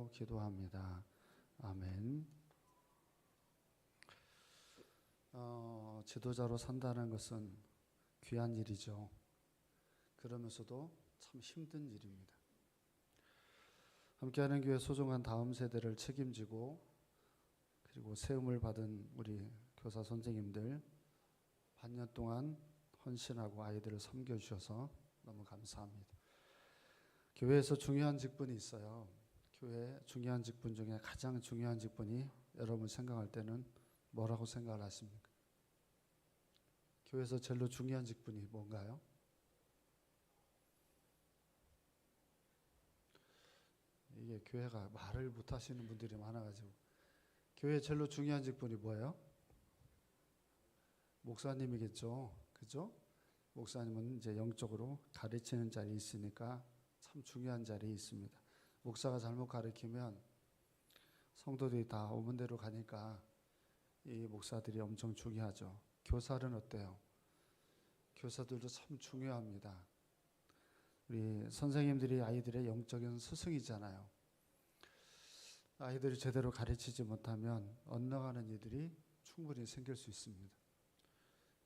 믿고 기도합니다. 아멘. 지도자로 산다는 것은 귀한 일이죠. 그러면서도 참 힘든 일입니다. 함께하는 교회 소중한 다음 세대를 책임지고 그리고 세움을 받은 우리 교사 선생님들 반년 동안 헌신하고 아이들을 섬겨주셔서 너무 감사합니다. 교회에서 중요한 직분이 있어요. 교회 중요한 직분 중에 가장 중요한 직분이 여러분 생각할 때는 뭐라고 생각을 하십니까? 교회에서 제일 중요한 직분이 뭔가요? 이게 교회가 말을 못 하시는 분들이 많아가지고 교회 제일 중요한 직분이 뭐예요? 목사님이겠죠. 그죠? 목사님은 이제 영적으로 가르치는 자리에 있으니까 참 중요한 자리에 있습니다. 목사가 잘못 가르치면 성도들이 다 오는 대로 가니까 이 목사들이 엄청 중요하죠. 교사는 어때요? 교사들도 참 중요합니다. 우리 선생님들이 아이들의 영적인 스승이잖아요. 아이들이 제대로 가르치지 못하면 엇나가는 일들이 충분히 생길 수 있습니다.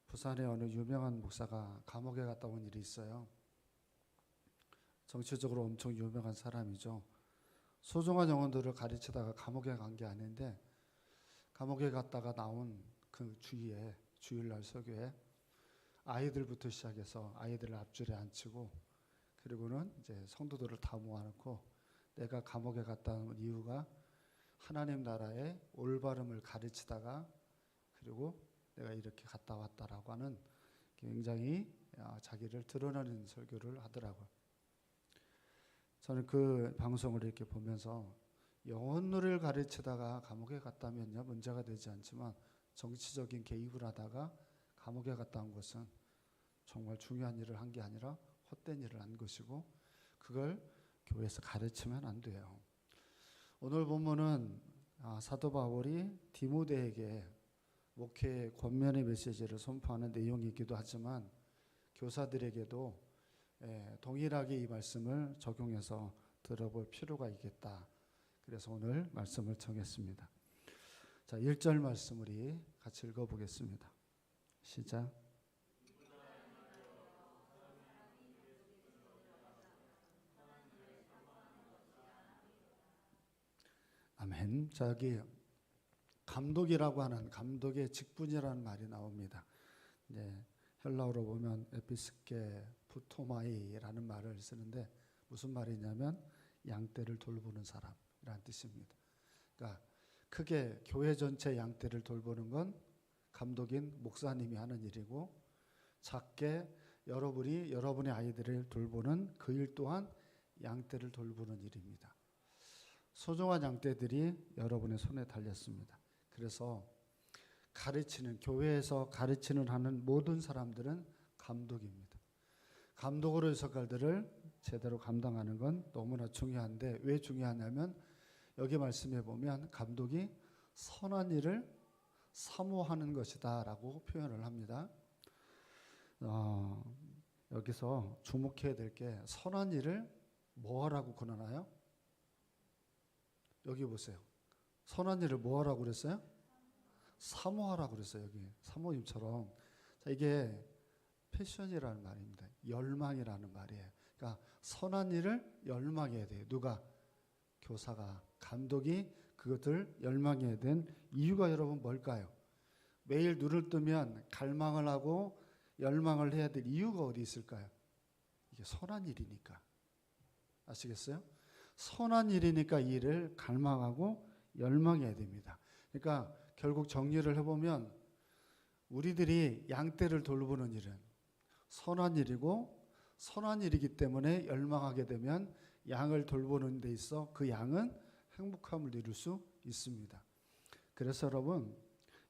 부산의 어느 유명한 목사가 감옥에 갔다 온 일이 있어요. 정치적으로 엄청 유명한 사람이죠. 소중한 영혼들을 가르치다가 감옥에 간 게 아닌데 감옥에 갔다가 나온 그 주위에 주일날 설교에 아이들부터 시작해서 아이들을 앞줄에 앉히고 그리고는 이제 성도들을 다 모아놓고 내가 감옥에 갔다 온 이유가 하나님 나라의 올바름을 가르치다가 그리고 내가 이렇게 갔다 왔다라고 하는 굉장히 자기를 드러내는 설교를 하더라고요. 저는 그 방송을 이렇게 보면서 영혼을 가르치다가 감옥에 갔다면요 문제가 되지 않지만 정치적인 개입을 하다가 감옥에 갔다 온 것은 정말 중요한 일을 한 게 아니라 헛된 일을 한 것이고 그걸 교회에서 가르치면 안 돼요. 오늘 본문은 사도 바울이 디모데에게 목회의 권면의 메시지를 선포하는 내용이기도 하지만 교사들에게도 동일하게 이 말씀을 적용해서 들어볼 필요가 있겠다. 그래서 오늘 말씀을 정했습니다. 자, 1절 말씀 우리 같이 읽어보겠습니다. 시작. 아멘. 자, 여기 감독이라고 하는 감독의 직분이라는 말이 나옵니다. 헬라어로 보면 에피스케 부토마이라는 말을 쓰는데 무슨 말이냐면 양떼를 돌보는 사람이라는 뜻입니다. 그러니까 크게 교회 전체 양떼를 돌보는 건 감독인 목사님이 하는 일이고 작게 여러분의 아이들을 돌보는 그 일 또한 양떼를 돌보는 일입니다. 소중한 양떼들이 여러분의 손에 달렸습니다. 그래서 가르치는 교회에서 가르치는 하는 모든 사람들은 감독입니다. 감독으로의 역할들을 제대로 감당하는 건 너무나 중요한데 왜 중요하냐면 여기 말씀해 보면 감독이 선한 일을 사모하는 것이다 라고 표현을 합니다. 여기서 주목해야 될 게 선한 일을 뭐하라고 권하나요? 여기 보세요. 선한 일을 뭐하라고 그랬어요? 사모하라고 그랬어요. 여기 사모님처럼. 자, 이게 패션이라는 말입니다. 열망이라는 말이에요. 그러니까 선한 일을 열망해야 돼요. 누가? 교사가, 감독이 그것을 열망해야 된 이유가 여러분 뭘까요? 매일 눈을 뜨면 갈망을 하고 열망을 해야 될 이유가 어디 있을까요? 이게 선한 일이니까. 아시겠어요? 선한 일이니까 이 일을 갈망하고 열망해야 됩니다. 그러니까 결국 정리를 해보면 우리들이 양떼를 돌보는 일은 선한 일이고 선한 일이기 때문에 열망하게 되면 양을 돌보는 데 있어 그 양은 행복함을 이룰 수 있습니다. 그래서 여러분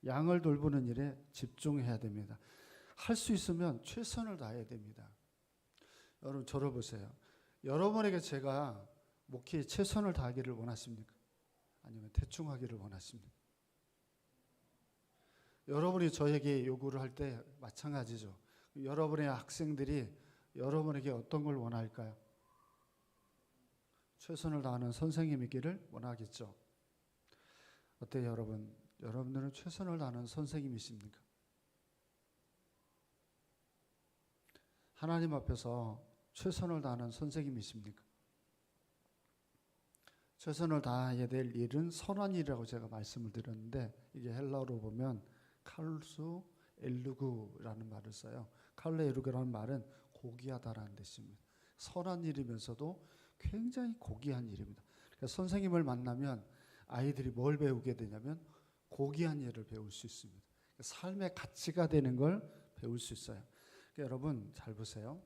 양을 돌보는 일에 집중해야 됩니다. 할 수 있으면 최선을 다해야 됩니다. 여러분 저를 보세요. 여러분에게 제가 목회에 최선을 다하기를 원하십니까? 아니면 대충 하기를 원하십니까? 여러분이 저에게 요구를 할 때 마찬가지죠. 여러분의 학생들이 여러분에게 어떤 걸 원할까요? 최선을 다하는 선생님이기를 원하겠죠. 어때요, 여러분? 여러분들은 최선을 다하는 선생님이십니까? 하나님 앞에서 최선을 다하는 선생님이십니까? 최선을 다해야 될 일은 선한 일이라고 제가 말씀을 드렸는데, 이게 헬라어로 보면 칼수 엘루그라는 말을 써요. 칼루 엘루그라는 말은 고귀하다라는 뜻입니다. 선한 일이면서도 굉장히 고귀한 일입니다. 그러니까 선생님을 만나면 아이들이 뭘 배우게 되냐면 고귀한 일을 배울 수 있습니다. 삶의 가치가 되는 걸 배울 수 있어요. 그러니까 여러분 잘 보세요.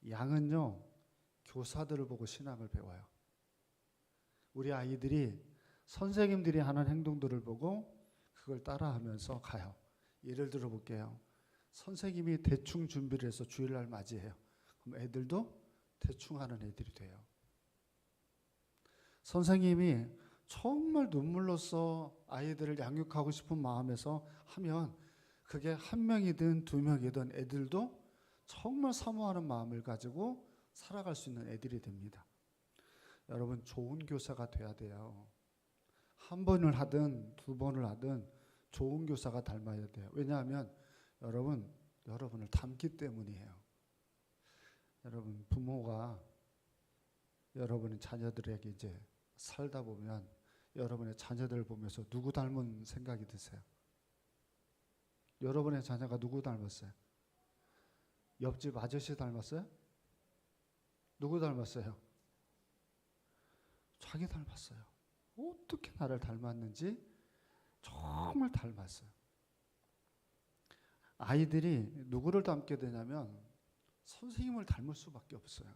양은요, 교사들을 보고 신앙을 배워요. 우리 아이들이 선생님들이 하는 행동들을 보고 그걸 따라하면서 가요. 예를 들어 볼게요. 선생님이 대충 준비를 해서 주일날 맞이해요. 그럼 애들도 대충 하는 애들이 돼요. 선생님이 정말 눈물로써 아이들을 양육하고 싶은 마음에서 하면 그게 한 명이든 두 명이든 애들도 정말 사모하는 마음을 가지고 살아갈 수 있는 애들이 됩니다. 여러분 좋은 교사가 돼야 돼요. 한 번을 하든 두 번을 하든 좋은 교사가 닮아야 돼요. 왜냐하면 여러분을 닮기 때문이에요. 여러분 부모가 여러분의 자녀들에게 이제 살다 보면 여러분의 자녀들을 보면서 누구 닮은 생각이 드세요? 여러분의 자녀가 누구 닮았어요? 옆집 아저씨 닮았어요? 누구 닮았어요? 자기 닮았어요. 어떻게 나를 닮았는지 정말 닮았어요. 아이들이 누구를 닮게 되냐면 선생님을 닮을 수밖에 없어요.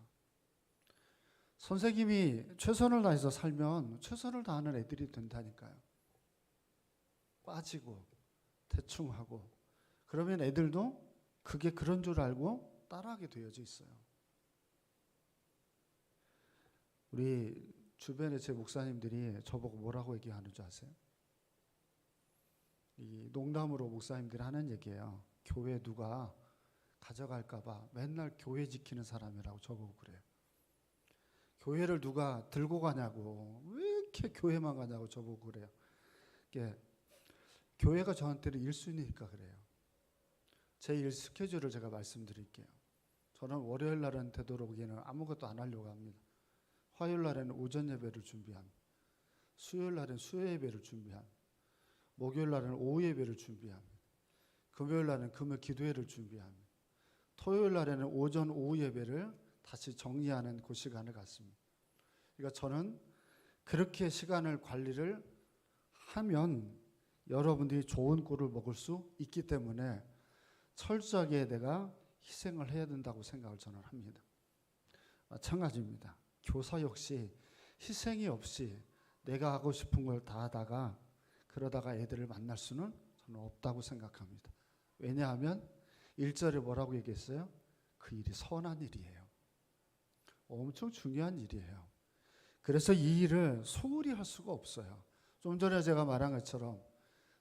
선생님이 최선을 다해서 살면 최선을 다하는 애들이 된다니까요. 빠지고 대충 하고 그러면 애들도 그게 그런 줄 알고 따라하게 되어져 있어요. 우리 주변에 제 목사님들이 저보고 뭐라고 얘기하는 줄 아세요? 이 농담으로 목사님들이 하는 얘기예요. 교회 누가 가져갈까 봐 맨날 교회 지키는 사람이라고 저보고 그래요. 교회를 누가 들고 가냐고, 왜 이렇게 교회만 가냐고 저보고 그래요. 교회가 저한테는 1순위니까 그래요. 제 일 스케줄을 제가 말씀드릴게요. 저는 월요일 날은 되도록이면 아무것도 안 하려고 합니다. 화요일 날에는 오전 예배를 준비합니다. 수요일 날에는 수요 예배를 준비합니다. 목요일 날에는 오후 예배를 준비합니다. 금요일 날에는 금요 기도회를 준비합니다. 토요일 날에는 오전 오후 예배를 다시 정리하는 그 시간을 갖습니다. 그러니까 저는 그렇게 시간을 관리를 하면 여러분들이 좋은 꼴을 먹을 수 있기 때문에 철저하게 내가 희생을 해야 된다고 생각을 저는 합니다. 마찬가지입니다. 교사 역시 희생이 없이 내가 하고 싶은 걸 다 하다가 그러다가 애들을 만날 수는 저는 없다고 생각합니다. 왜냐하면 1절에 뭐라고 얘기했어요? 그 일이 선한 일이에요. 엄청 중요한 일이에요. 그래서 이 일을 소홀히 할 수가 없어요. 좀 전에 제가 말한 것처럼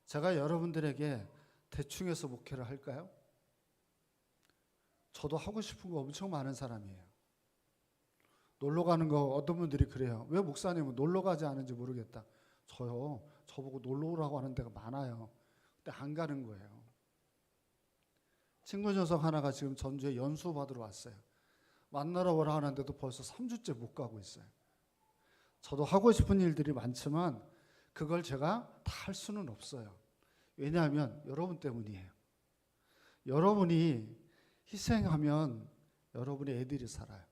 제가 여러분들에게 대충 해서 목회를 할까요? 저도 하고 싶은 거 엄청 많은 사람이에요. 놀러 가는 거 어떤 분들이 그래요. 왜 목사님은 놀러 가지 않은지 모르겠다. 저보고 놀러 오라고 하는 데가 많아요. 근데 안 가는 거예요. 친구 녀석 하나가 지금 전주에 연수 받으러 왔어요. 만나러 오라 하는데도 벌써 3주째 못 가고 있어요. 저도 하고 싶은 일들이 많지만 그걸 제가 다 할 수는 없어요. 왜냐하면 여러분 때문이에요. 여러분이 희생하면 여러분의 애들이 살아요.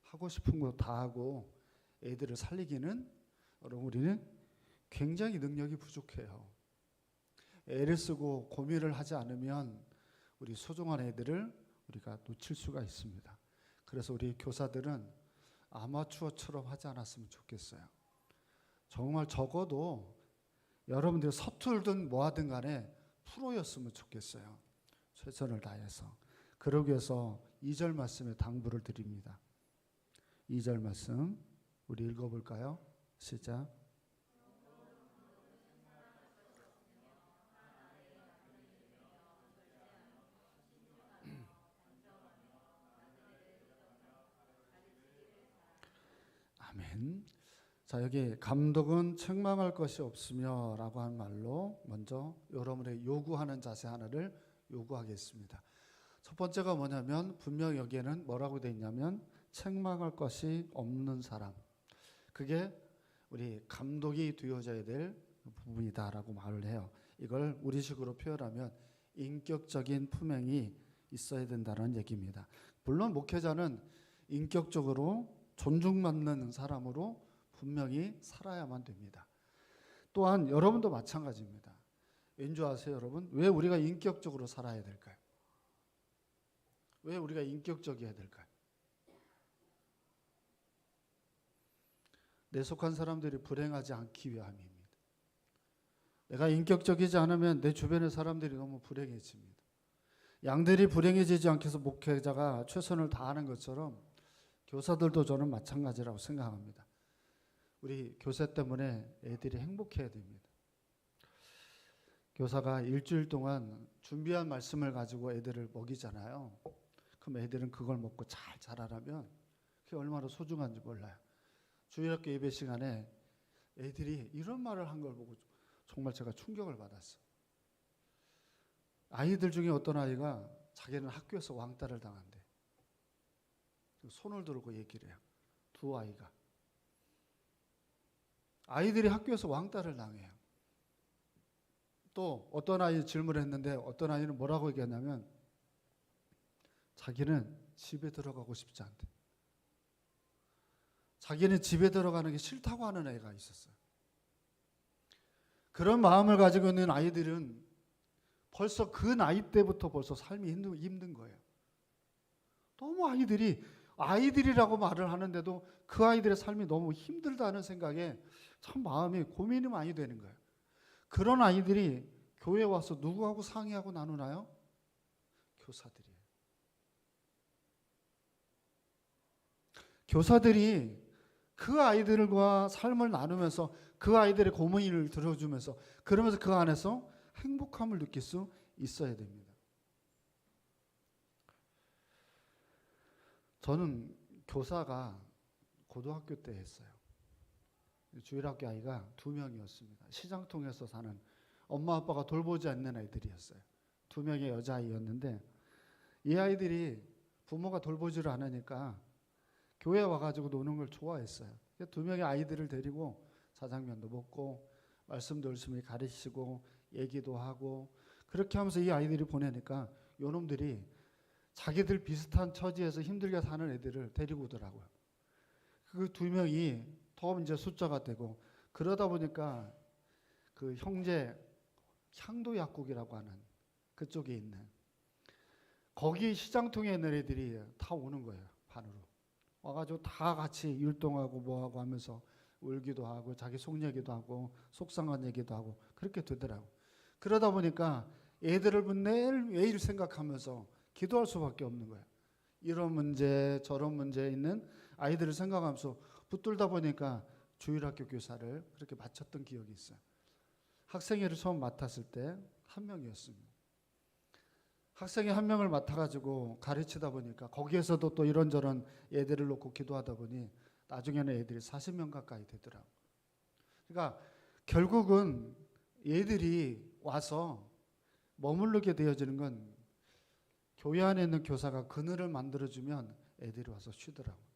하고 싶은 거 다 하고 애들을 살리기는 여러분 우리는 굉장히 능력이 부족해요. 애를 쓰고 고민을 하지 않으면 우리 소중한 애들을 우리가 놓칠 수가 있습니다. 그래서 우리 교사들은 아마추어처럼 하지 않았으면 좋겠어요. 정말 적어도 여러분들이 서툴든 뭐하든 간에 프로였으면 좋겠어요. 최선을 다해서. 그러기 위해서 2절 말씀에 당부를 드립니다. 2절 말씀 우리 읽어볼까요? 시작. 아멘. 자, 여기 감독은 책망할 것이 없으며 라고 한 말로 먼저 여러분의 요구하는 자세 하나를 요구하겠습니다. 첫 번째가 뭐냐면 분명 여기에는 뭐라고 되어 있냐면 책망할 것이 없는 사람, 그게 우리 감독이 되어져야 될 부분이다라고 말을 해요. 이걸 우리식으로 표현하면 인격적인 품행이 있어야 된다는 얘기입니다. 물론 목회자는 인격적으로 존중받는 사람으로 분명히 살아야만 됩니다. 또한 여러분도 마찬가지입니다. 왠지 아세요, 여러분? 왜 우리가 인격적으로 살아야 될까요? 왜 우리가 인격적이어야 될까요? 내 속한 사람들이 불행하지 않기 위함입니다. 내가 인격적이지 않으면 내 주변의 사람들이 너무 불행해집니다. 양들이 불행해지지 않게 해서 목회자가 최선을 다하는 것처럼 교사들도 저는 마찬가지라고 생각합니다. 우리 교사 때문에 애들이 행복해야 됩니다. 교사가 일주일 동안 준비한 말씀을 가지고 애들을 먹이잖아요. 그럼 애들은 그걸 먹고 잘 자라려면 그게 얼마나 소중한지 몰라요. 주일학교 예배 시간에 애들이 이런 말을 한 걸 보고 정말 제가 충격을 받았어요. 아이들 중에 어떤 아이가 자기는 학교에서 왕따를 당한대. 손을 들고 얘기를 해요. 두 아이가. 아이들이 학교에서 왕따를 당해요. 또 어떤 아이 질문을 했는데 어떤 아이는 뭐라고 얘기했냐면 자기는 집에 들어가고 싶지 않대. 자기는 집에 들어가는 게 싫다고 하는 애가 있었어요. 그런 마음을 가지고 있는 아이들은 벌써 그 나이 때부터 벌써 삶이 힘든 거예요. 너무 아이들이라고 말을 하는데도 그 아이들의 삶이 너무 힘들다는 생각에 참 마음이 고민이 많이 되는 거예요. 그런 아이들이 교회에 와서 누구하고 상의하고 나누나요? 교사들이에요. 교사들이 그 아이들과 삶을 나누면서 그 아이들의 고민을 들어주면서 그러면서 그 안에서 행복함을 느낄 수 있어야 됩니다. 저는 교사가 고등학교 때 했어요. 주일학교 아이가 2명이었습니다. 시장통에서 사는 엄마 아빠가 돌보지 않는 아이들이었어요. 2명의 여자아이였는데 이 아이들이 부모가 돌보지를 않으니까 교회에 와가지고 노는 걸 좋아했어요. 2명의 아이들을 데리고 자장면도 먹고 말씀도 열심히 가르치고 얘기도 하고 그렇게 하면서 이 아이들이 보내니까 요놈들이 자기들 비슷한 처지에서 힘들게 사는 애들을 데리고 오더라고요. 그 2명이 더 이제 숫자가 되고 그러다 보니까 그 형제 향도 약국이라고 하는 그쪽에 있는 거기 시장통에 있는 애들이 다 오는 거예요. 반으로 와가지고 다 같이 율동하고 뭐하고 하면서 울기도 하고 자기 속 얘기도 하고 속상한 얘기도 하고 그렇게 되더라고. 그러다 보니까 애들을 매일 생각하면서 기도할 수밖에 없는 거예요. 이런 문제 저런 문제에 있는 아이들을 생각하면서 붙들다 보니까 주일학교 교사를 그렇게 마쳤던 기억이 있어요. 학생회를 처음 맡았을 때 1명이었습니다. 학생이 1명을 맡아가지고 가르치다 보니까 거기에서도 또 이런저런 애들을 놓고 기도하다 보니 나중에는 애들이 40명 가까이 되더라고요. 그러니까 결국은 애들이 와서 머무르게 되어지는 건 교회 안에 있는 교사가 그늘을 만들어주면 애들이 와서 쉬더라고요.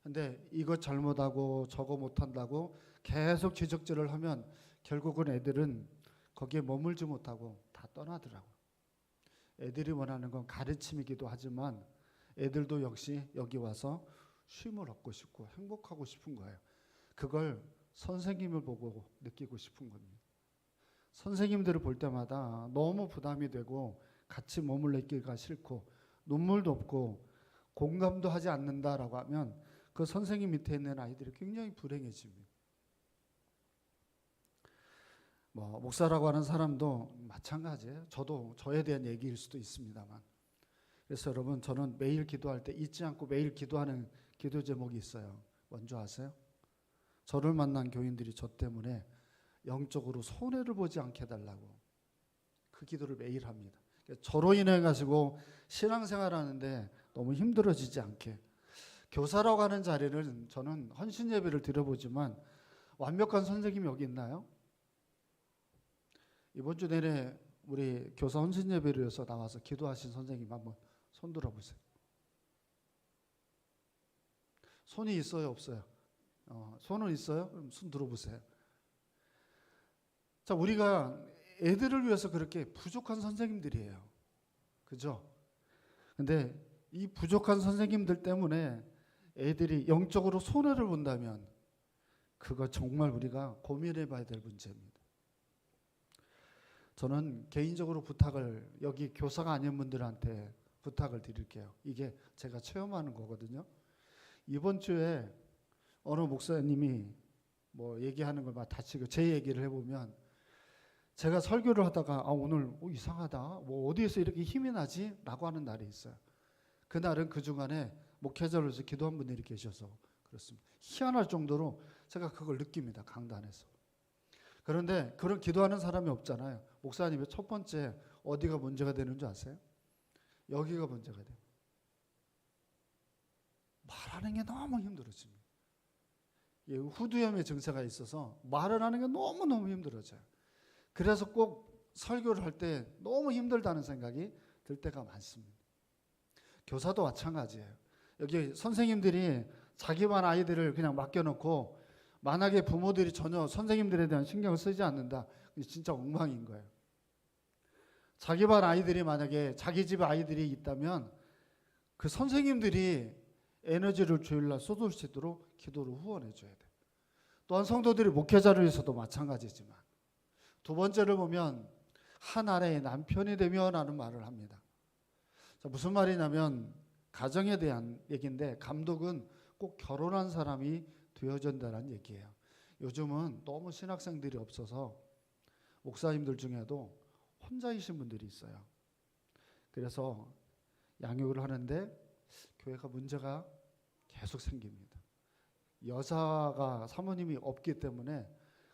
근데 이거 잘못하고 저거 못한다고 계속 지적질을 하면 결국은 애들은 거기에 머물지 못하고 다 떠나더라고요. 애들이 원하는 건 가르침이기도 하지만 애들도 역시 여기 와서 쉼을 얻고 싶고 행복하고 싶은 거예요. 그걸 선생님을 보고 느끼고 싶은 겁니다. 선생님들을 볼 때마다 너무 부담이 되고 같이 머물기가 싫고 눈물도 없고 공감도 하지 않는다라고 하면 그 선생님 밑에 있는 아이들이 굉장히 불행해집니다. 목사라고 하는 사람도 마찬가지예요. 저도 저에 대한 얘기일 수도 있습니다만. 그래서 여러분 저는 매일 기도할 때 잊지 않고 매일 기도하는 기도 제목이 있어요. 뭔지 아세요? 저를 만난 교인들이 저 때문에 영적으로 손해를 보지 않게 해달라고 그 기도를 매일 합니다. 저로 인해 가지고 신앙생활하는데 너무 힘들어지지 않게 교사라고 하는 자리를 저는 헌신 예배를 드려보지만 완벽한 선생님이 여기 있나요? 이번 주 내내 우리 교사 헌신 예배를 위해서 나와서 기도하신 선생님 한번 손 들어보세요. 손이 있어요, 없어요? 손은 있어요? 그럼 손 들어보세요. 자, 우리가 애들을 위해서 그렇게 부족한 선생님들이에요. 그죠? 근데 이 부족한 선생님들 때문에 애들이 영적으로 손해를 본다면 그거 정말 우리가 고민해 봐야 될 문제입니다. 저는 개인적으로 부탁을 여기 교사가 아닌 분들한테 부탁을 드릴게요. 이게 제가 체험하는 거거든요. 이번 주에 어느 목사님이 뭐 얘기하는 걸 막 다치고 제 얘기를 해보면 제가 설교를 하다가 오늘 이상하다. 뭐 어디에서 이렇게 힘이 나지? 라고 하는 날이 있어요. 그날은 그 중간에 목회자로서 기도한 분들이 계셔서 그렇습니다. 희한할 정도로 제가 그걸 느낍니다. 강단에서. 그런데 그런 기도하는 사람이 없잖아요. 목사님의 첫 번째 어디가 문제가 되는 줄 아세요? 여기가 문제가 돼요. 말하는 게 너무 힘들어집니다. 후두염의 증세가 있어서 말을 하는 게 너무너무 힘들어져요. 그래서 꼭 설교를 할 때 너무 힘들다는 생각이 들 때가 많습니다. 교사도 마찬가지예요. 여기 선생님들이 자기 반 아이들을 그냥 맡겨놓고 만약에 부모들이 전혀 선생님들에 대한 신경을 쓰지 않는다. 진짜 엉망인 거예요. 자기 반 아이들이 만약에 자기 집 아이들이 있다면 그 선생님들이 에너지를 주일날 쏟을 수 있도록 기도를 후원해 줘야 돼요. 또한 성도들이 목회자를 위해서도 마찬가지지만 두 번째를 보면 한 아내의 남편이 되면라는 말을 합니다. 자, 무슨 말이냐면 가정에 대한 얘기인데 감독은 꼭 결혼한 사람이 되어야 된다는 얘기예요. 요즘은 너무 신학생들이 없어서 목사님들 중에도 혼자이신 분들이 있어요. 그래서 양육을 하는데 교회가 문제가 계속 생깁니다. 여자가 사모님이 없기 때문에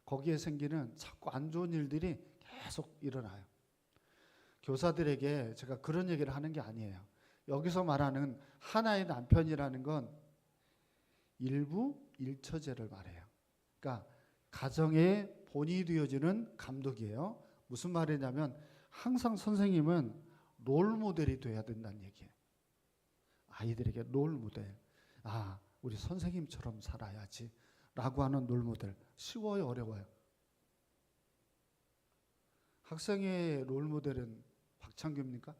거기에 생기는 자꾸 안 좋은 일들이 계속 일어나요. 교사들에게 제가 그런 얘기를 하는 게 아니에요. 여기서 말하는 하나의 남편이라는 건 일부 일처제를 말해요. 그러니까 가정의 본이 되어지는 감독이에요. 무슨 말이냐면 항상 선생님은 롤 모델이 돼야 된다는 얘기예요. 아이들에게 롤 모델. 우리 선생님처럼 살아야지 라고 하는 롤 모델. 쉬워요, 어려워요? 학생의 롤 모델은 박창규입니까?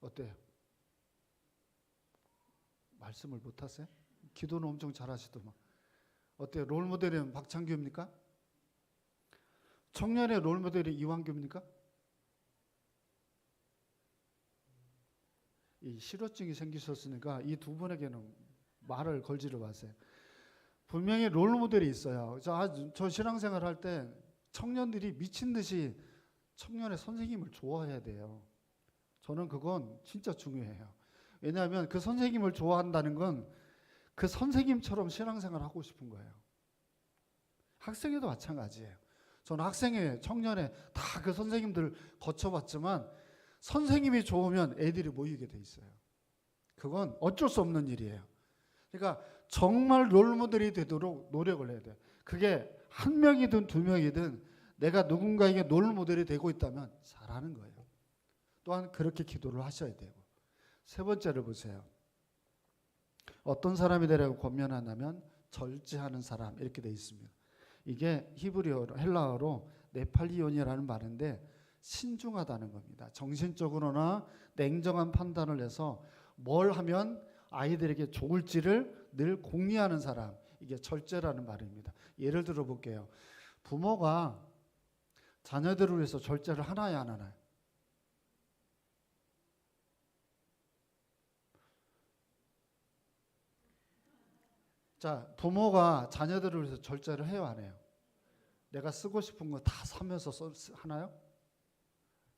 어때요? 말씀을 못하세요? 기도는 엄청 잘하시더만. 어때요? 롤 모델은 박창규입니까? 청년의 롤 모델이 이완규입니까? 이 실어증이 생기셨으니까 이 두 분에게는 말을 걸지를 마세요. 분명히 롤 모델이 있어요. 저 신앙생활 할 때 청년들이 미친 듯이 청년의 선생님을 좋아해야 돼요. 저는 그건 진짜 중요해요. 왜냐하면 그 선생님을 좋아한다는 건 그 선생님처럼 신앙생활을 하고 싶은 거예요. 학생에도 마찬가지예요. 저는 학생회, 청년회 다 그 선생님들 거쳐봤지만 선생님이 좋으면 애들이 모이게 돼 있어요. 그건 어쩔 수 없는 일이에요. 그러니까 정말 롤모델이 되도록 노력을 해야 돼요. 그게 한 명이든 두 명이든 내가 누군가에게 롤모델이 되고 있다면 잘하는 거예요. 또한 그렇게 기도를 하셔야 되고. 세 번째를 보세요. 어떤 사람이 되라고 권면하냐면 절제하는 사람 이렇게 되어 있습니다. 이게 히브리어로 헬라어로 네팔리온이라는 말인데 신중하다는 겁니다. 정신적으로나 냉정한 판단을 해서 뭘 하면 아이들에게 좋을지를 늘 공리하는 사람. 이게 절제라는 말입니다. 예를 들어 볼게요. 부모가 자녀들을 위해서 절제를 하나요, 안 하나요? 자, 부모가 자녀들을 위해서 절제를 해요, 안 해요? 내가 쓰고 싶은 거 다 사면서 하나요?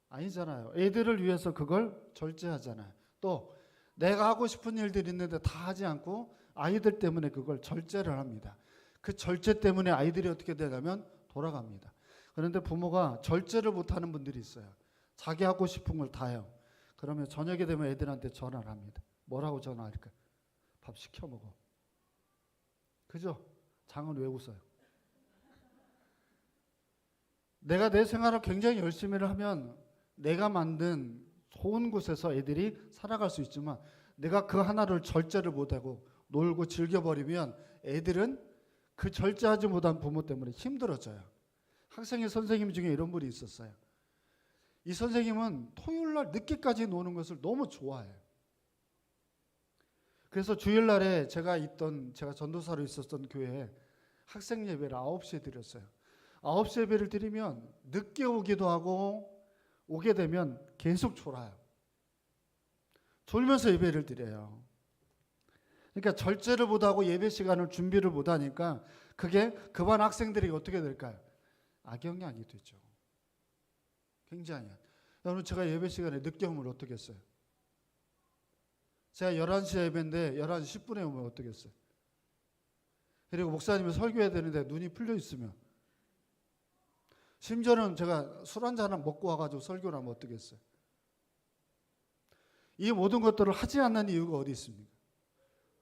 아니잖아요. 애들을 위해서 그걸 절제하잖아요. 또 내가 하고 싶은 일들이 있는데 다 하지 않고 아이들 때문에 그걸 절제를 합니다. 그 절제 때문에 아이들이 어떻게 되냐면 돌아갑니다. 그런데 부모가 절제를 못하는 분들이 있어요. 자기 하고 싶은 걸 다 해요. 그러면 저녁에 되면 애들한테 전화를 합니다. 뭐라고 전화할까? 밥 시켜 먹어. 그죠? 장은 왜 웃어요? 내가 내 생활을 굉장히 열심히 하면 내가 만든 좋은 곳에서 애들이 살아갈 수 있지만 내가 그 하나를 절제를 못하고 놀고 즐겨버리면 애들은 그 절제하지 못한 부모 때문에 힘들어져요. 학생의 선생님 중에 이런 분이 있었어요. 이 선생님은 토요일날 늦게까지 노는 것을 너무 좋아해요. 그래서 주일날에 제가 전도사로 있었던 교회에 학생 예배를 9시에 드렸어요. 9시 예배를 드리면 늦게 오기도 하고 오게 되면 계속 졸아요. 졸면서 예배를 드려요. 그러니까 절제를 못하고 예배 시간을 준비를 못하니까 그게 그 반 학생들이 어떻게 될까요? 악영향이 되죠. 굉장히. 여러분 제가 예배 시간에 늦게 오면 어떻게 했어요? 제가 11시 예배인데 11시 10분에 오면 어떻게 했어요? 그리고 목사님이 설교해야 되는데 눈이 풀려 있으면 심지어는 제가 술 한잔 먹고 와가지고 설교를 하면 어떻게 했어요? 이 모든 것들을 하지 않는 이유가 어디 있습니까?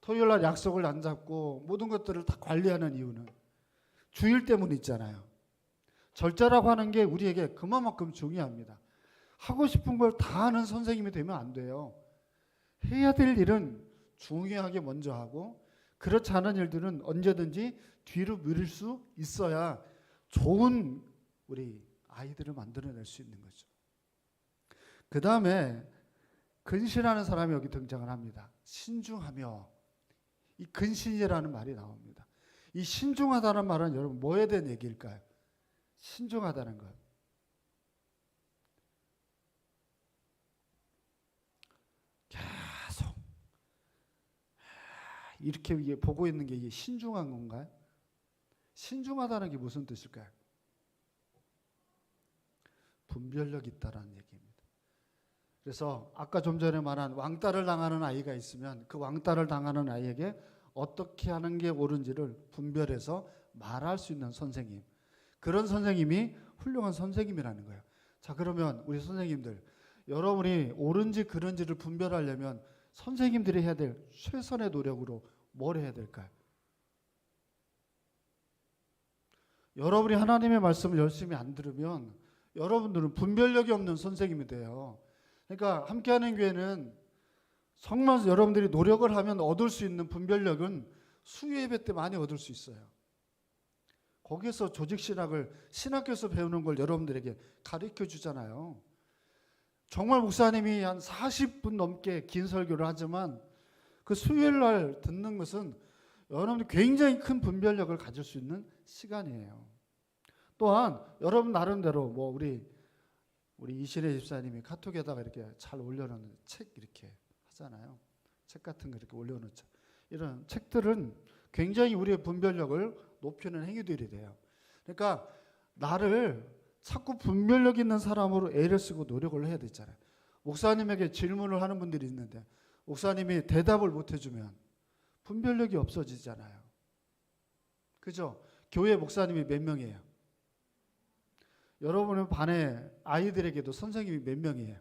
토요일날 약속을 안 잡고 모든 것들을 다 관리하는 이유는 주일 때문에 있잖아요. 절제라고 하는 게 우리에게 그만큼 중요합니다. 하고 싶은 걸 다 하는 선생님이 되면 안 돼요. 해야 될 일은 중요하게 먼저 하고 그렇지 않은 일들은 언제든지 뒤로 미룰 수 있어야 좋은 우리 아이들을 만들어낼 수 있는 거죠. 그 다음에 근신하는 사람이 여기 등장을 합니다. 신중하며. 이 근신이라는 말이 나옵니다. 이 신중하다는 말은 여러분 뭐에 대한 얘기일까요? 신중하다는 것. 계속 이렇게 보고 있는 게 이게 신중한 건가요? 신중하다는 게 무슨 뜻일까요? 분별력 있다라는 얘기입니다. 그래서 아까 좀 전에 말한 왕따를 당하는 아이가 있으면 그 왕따를 당하는 아이에게 어떻게 하는 게 옳은지를 분별해서 말할 수 있는 선생님. 그런 선생님이 훌륭한 선생님이라는 거예요. 자, 그러면 우리 선생님들, 여러분이 옳은지 그른지를 분별하려면 선생님들이 해야 될 최선의 노력으로 뭘 해야 될까요? 여러분이 하나님의 말씀을 열심히 안 들으면 여러분들은 분별력이 없는 선생님이 돼요. 그러니까 함께하는 교회는 정말 여러분들이 노력을 하면 얻을 수 있는 분별력은 수요 예배 때 많이 얻을 수 있어요. 거기에서 조직신학을 신학교에서 배우는 걸 여러분들에게 가르쳐 주잖아요. 정말 목사님이 한 40분 넘게 긴 설교를 하지만 그 수요일 날 듣는 것은 여러분들이 굉장히 큰 분별력을 가질 수 있는 시간이에요. 또한 여러분 나름대로 뭐 우리 이신혜 집사님이 카톡에다가 이렇게 잘 올려놓는 책 이렇게 하잖아요. 책 같은 거 이렇게 올려놓죠. 이런 책들은 굉장히 우리의 분별력을 높이는 행위들이 돼요. 그러니까 나를 자꾸 분별력 있는 사람으로 애를 쓰고 노력을 해야 되잖아요. 목사님에게 질문을 하는 분들이 있는데 목사님이 대답을 못 해주면 분별력이 없어지잖아요. 그죠? 교회 목사님이 몇 명이에요? 여러분의 반에 아이들에게도 선생님이 몇 명이에요?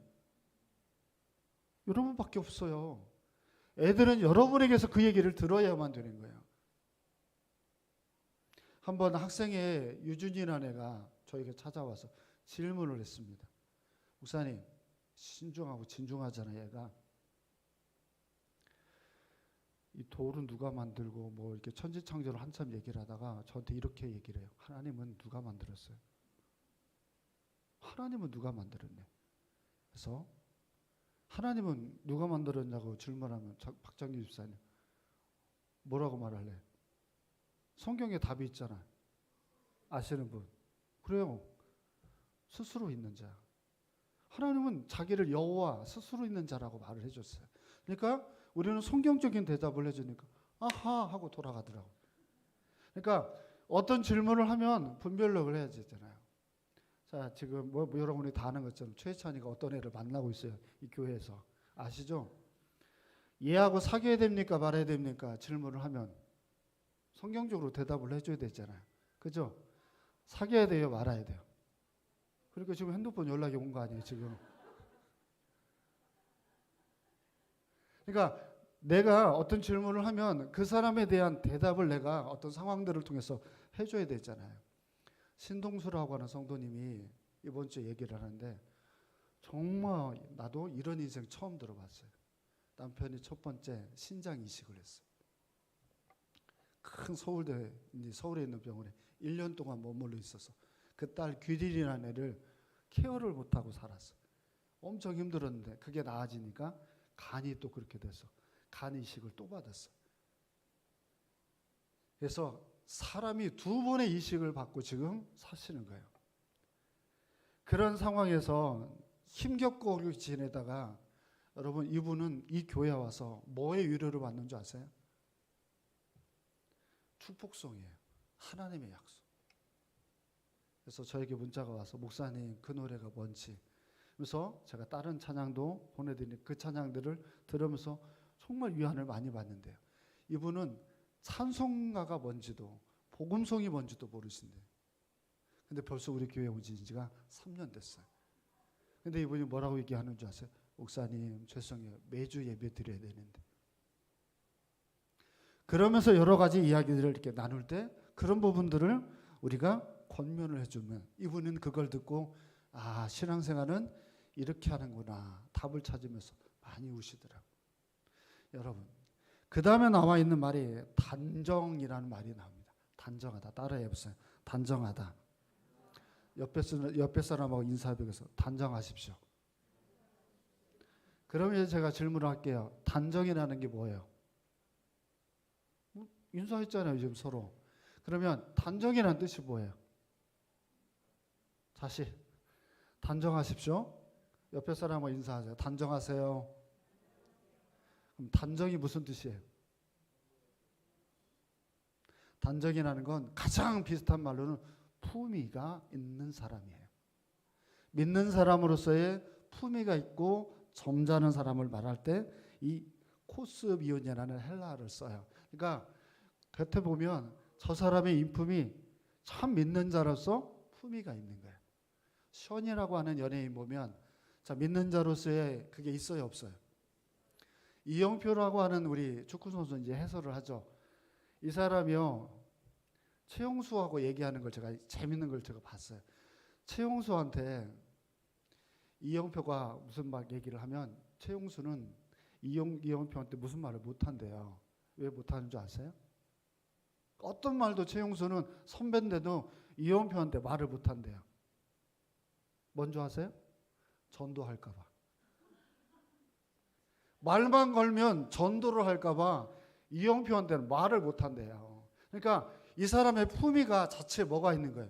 여러분밖에 없어요. 애들은 여러분에게서 그 얘기를 들어야만 되는 거예요. 한번 학생의 유준이라는 애가 저에게 찾아와서 질문을 했습니다. 목사님, 신중하고 진중하잖아요, 얘가. 이 돌은 누가 만들고 뭐 이렇게 천지창조를 한참 얘기를 하다가 저한테 이렇게 얘기를 해요. 하나님은 누가 만들었어요? 하나님은 누가 만들었네? 그래서 하나님은 누가 만들었냐고 질문하면 박장규 집사님 뭐라고 말할래? 성경에 답이 있잖아. 아시는 분? 그래요. 스스로 있는 자. 하나님은 자기를 여호와 스스로 있는 자라고 말을 해줬어요. 그러니까 우리는 성경적인 대답을 해주니까 아하 하고 돌아가더라고. 그러니까 어떤 질문을 하면 분별력을 해야 되잖아요. 자, 지금 뭐 여러분이 다 아는 것처럼 최찬이가 어떤 애를 만나고 있어요. 이 교회에서. 아시죠? 얘하고 사귀어야 됩니까? 말아야 됩니까? 질문을 하면 성경적으로 대답을 해줘야 되잖아요. 그죠? 사귀어야 돼요? 말아야 돼요? 그러니까 지금 핸드폰 연락이 온 거 아니에요, 지금. 그러니까 내가 어떤 질문을 하면 그 사람에 대한 대답을 내가 어떤 상황들을 통해서 해줘야 되잖아요. 신동수라고 하는 성도님이 이번 주에 얘기를 하는데 정말 나도 이런 인생 처음 들어봤어요. 남편이 첫 번째 신장 이식을 했어요. 큰 서울에 있는 병원에 1년 동안 머물러 있어서 그 딸 규린이라는 애를 케어를 못하고 살았어. 엄청 힘들었는데 그게 나아지니까 간이 또 그렇게 돼서 간 이식을 또 받았어. 그래서 사람이 2번의 이식을 받고 지금 사시는 거예요. 그런 상황에서 힘겹고 지내다가 여러분 이분은 이 교회에 와서 뭐의 위로를 받는 줄 아세요? 축복송이에요. 하나님의 약속. 그래서 저에게 문자가 와서 목사님 그 노래가 뭔지 그래서 제가 다른 찬양도 보내드린 그 찬양들을 들으면서 정말 위안을 많이 받는데요. 이분은 찬송가가 뭔지도 복음송이 뭔지도 모르신대요. 근데 벌써 우리 교회에 온 지가 3년 됐어요. 근데 이분이 뭐라고 얘기하는 줄 아세요? 목사님 죄송해요. 매주 예배 드려야 되는데. 그러면서 여러 가지 이야기들을 이렇게 나눌 때 그런 부분들을 우리가 권면을 해주면 이분은 그걸 듣고 아 신앙생활은 이렇게 하는구나 답을 찾으면서 많이 우시더라고요. 여러분 그 다음에 나와 있는 말이 단정이라는 말이 나옵니다. 단정하다. 따라해 보세요. 단정하다. 옆에 사람하고 인사하면서 단정하십시오. 그러면 제가 질문을 할게요. 단정이라는 게 뭐예요? 인사했잖아요 지금 서로. 그러면 단정이라는 뜻이 뭐예요? 다시 단정하십시오. 옆에 사람하고 인사하세요. 단정하세요. 그럼 단정이 무슨 뜻이에요? 단정이라는 건 가장 비슷한 말로는 품위가 있는 사람이에요. 믿는 사람으로서의 품위가 있고 점잖은 사람을 말할 때 이 코스비온이라는 헬라어를 써요. 그러니까 곁에 보면 저 사람의 인품이 참 믿는 자로서 품위가 있는 거예요. 션이라고 하는 연예인 보면 자 믿는 자로서의 그게 있어요 없어요? 이영표라고 하는 우리 축구 선수 이제 해설을 하죠. 이 사람이요 최용수하고 얘기하는 걸 제가 재밌는 걸 제가 봤어요. 최용수한테 이영표가 무슨 막 얘기를 하면 최용수는 이영표한테 무슨 말을 못한대요. 왜 못하는 줄 아세요? 어떤 말도 최용수는 선배인데도 이영표한테 말을 못한대요. 뭔지 아세요? 전도할까 봐. 말만 걸면 전도를 할까 봐 이영표한테는 말을 못한대요. 그러니까 이 사람의 품위가 자체에 뭐가 있는 거예요?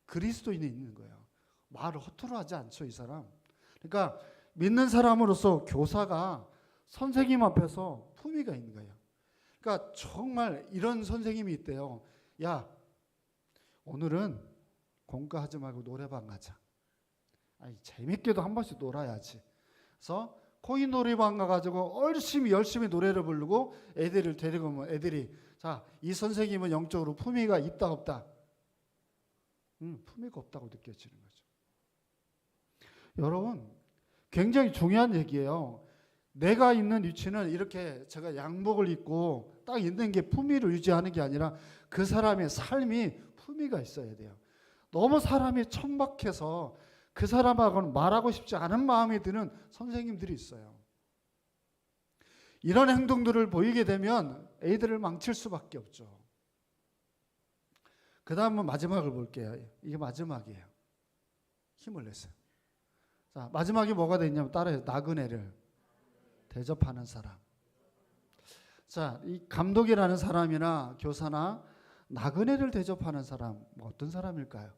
그리스도인이 있는 거예요. 말을 허투루 하지 않죠 이 사람. 그러니까 믿는 사람으로서 교사가 선생님 앞에서 품위가 있는 거예요. 그러니까 정말 이런 선생님이 있대요. 야 오늘은 공과하지 말고 노래방 가자. 아니 재밌게도 한 번씩 놀아야지. 그래서 코인 노래방 가가지고 열심히 노래를 부르고 애들을 데리고 오면 애들이 자 이 선생님은 영적으로 품위가 있다 없다? 품위가 없다고 느껴지는 거죠. 여러분 굉장히 중요한 얘기예요. 내가 있는 위치는 이렇게 제가 양복을 입고 딱 있는 게 품위를 유지하는 게 아니라 그 사람의 삶이 품위가 있어야 돼요. 너무 사람이 천박해서 그 사람하고는 말하고 싶지 않은 마음이 드는 선생님들이 있어요. 이런 행동들을 보이게 되면 애들을 망칠 수밖에 없죠. 그 다음은 마지막을 볼게요. 이게 마지막이에요. 힘을 내세요. 자, 마지막이 뭐가 되냐면 따라해요. 나그네를 대접하는 사람. 자, 이 감독이라는 사람이나 교사나 나그네를 대접하는 사람, 어떤 사람일까요?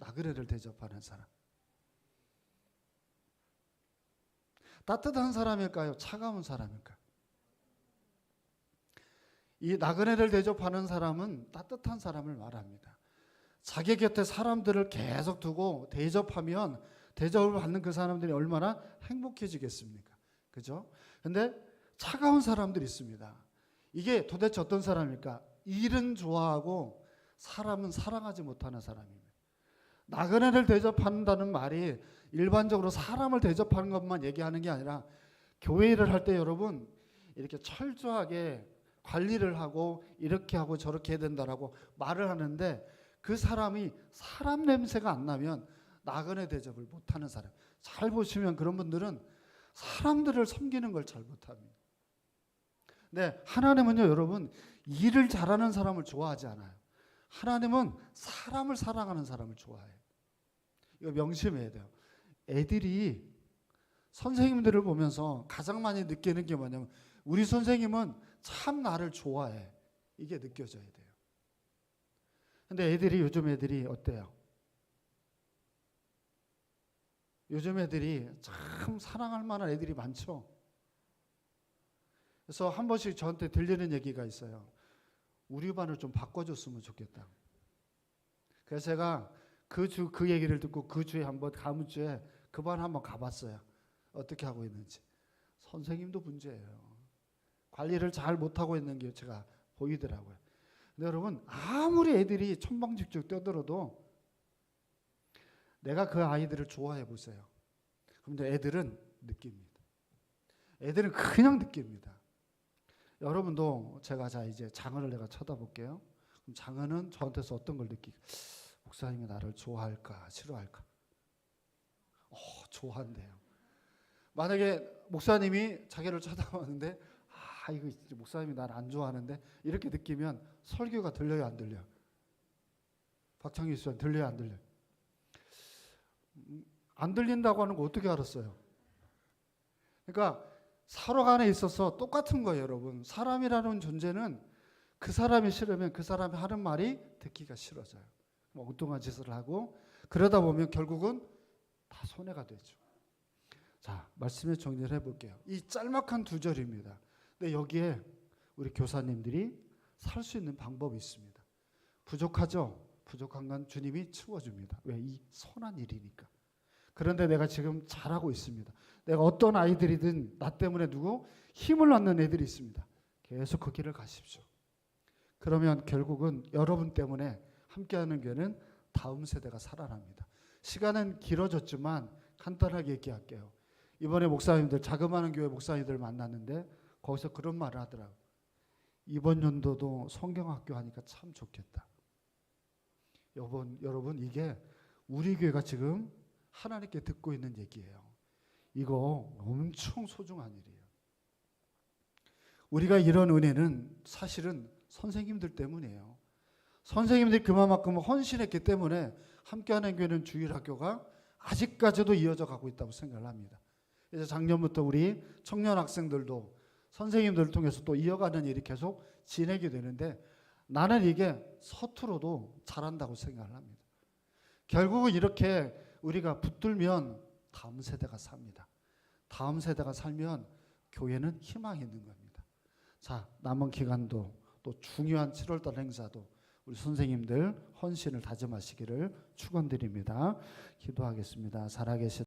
나그네를 대접하는 사람. 따뜻한 사람일까요? 차가운 사람일까요? 이 나그네를 대접하는 사람은 따뜻한 사람을 말합니다. 자기 곁에 사람들을 계속 두고 대접하면 대접을 받는 그 사람들이 얼마나 행복해지겠습니까? 그죠? 근데 차가운 사람들이 있습니다. 이게 도대체 어떤 사람일까? 일은 좋아하고 사람은 사랑하지 못하는 사람입니다. 나그네를 대접한다는 말이 일반적으로 사람을 대접하는 것만 얘기하는 게 아니라 교회 일을 할 때 여러분 이렇게 철저하게 관리를 하고 이렇게 하고 저렇게 해야 된다라고 말을 하는데 그 사람이 사람 냄새가 안 나면 나그네 대접을 못하는 사람. 잘 보시면 그런 분들은 사람들을 섬기는 걸 잘 못합니다. 네, 하나님은요, 여러분, 일을 잘하는 사람을 좋아하지 않아요. 하나님은 사람을 사랑하는 사람을 좋아해요. 이거 명심해야 돼요. 애들이 선생님들을 보면서 가장 많이 느끼는 게 뭐냐면 우리 선생님은 참 나를 좋아해. 이게 느껴져야 돼요. 근데 요즘 애들이 어때요? 요즘 애들이 참 사랑할 만한 애들이 많죠. 그래서 한 번씩 저한테 들리는 얘기가 있어요. 우리 반을 좀 바꿔줬으면 좋겠다. 그래서 제가 그 얘기를 듣고 그 주에 한번 다음 주에 그 반 한번 가봤어요. 어떻게 하고 있는지. 선생님도 문제예요. 관리를 잘 못하고 있는 게 제가 보이더라고요. 근데 여러분 아무리 애들이 천방지축 뛰어들어도 내가 그 아이들을 좋아해 보세요. 그런데 애들은 느낍니다. 애들은 그냥 느낍니다. 여러분도 제가 자 이제 장은을 내가 쳐다볼게요. 그럼 장은은 저한테서 어떤 걸 느끼고 목사님이 나를 좋아할까 싫어할까? 좋아한대요. 만약에 목사님이 자기를 쳐다봤는데 이거 목사님이 나를 안 좋아하는데 이렇게 느끼면 설교가 들려요 안 들려요? 박창규 씨는 들려요 안 들려요? 안 들린다고 하는 거 어떻게 알았어요? 그러니까 서로 간에 있어서 똑같은 거예요, 여러분. 사람이라는 존재는 그 사람이 싫으면 그 사람이 하는 말이 듣기가 싫어져요. 엉뚱한 짓을 하고 그러다 보면 결국은 다 손해가 되죠. 자, 말씀을 정리를 해볼게요. 이 짤막한 2절입니다. 근데 여기에 우리 교사님들이 살 수 있는 방법이 있습니다. 부족하죠? 부족한 건 주님이 채워줍니다. 왜? 이 선한 일이니까. 그런데 내가 지금 잘하고 있습니다. 내가 어떤 아이들이든 나 때문에 누구 힘을 얻는 애들이 있습니다. 계속 그 길을 가십시오. 그러면 결국은 여러분 때문에 함께하는 교회는 다음 세대가 살아납니다. 시간은 길어졌지만 간단하게 얘기할게요. 이번에 목사님들 자그마한 교회 목사님들 만났는데 거기서 그런 말을 하더라고요. 이번 연도도 성경학교 하니까 참 좋겠다. 여러분 이게 우리 교회가 지금 하나님께 듣고 있는 얘기예요. 이거 엄청 소중한 일이에요. 우리가 이런 은혜는 사실은 선생님들 때문이에요. 선생님들이 그만큼 헌신했기 때문에 함께하는 교회는 주일학교가 아직까지도 이어져 가고 있다고 생각을 합니다. 그래서 작년부터 우리 청년 학생들도 선생님들을 통해서 또 이어가는 일이 계속 진행이 되는데 나는 이게 서투러도 잘한다고 생각을 합니다. 결국은 이렇게 우리가 붙들면 다음 세대가 삽니다. 다음 세대가 살면 교회는 희망이 있는 겁니다. 자, 남은 기간도 또 중요한 7월달 행사도 우리 선생님들 헌신을 다짐하시기를 축원드립니다. 기도하겠습니다. 살아계신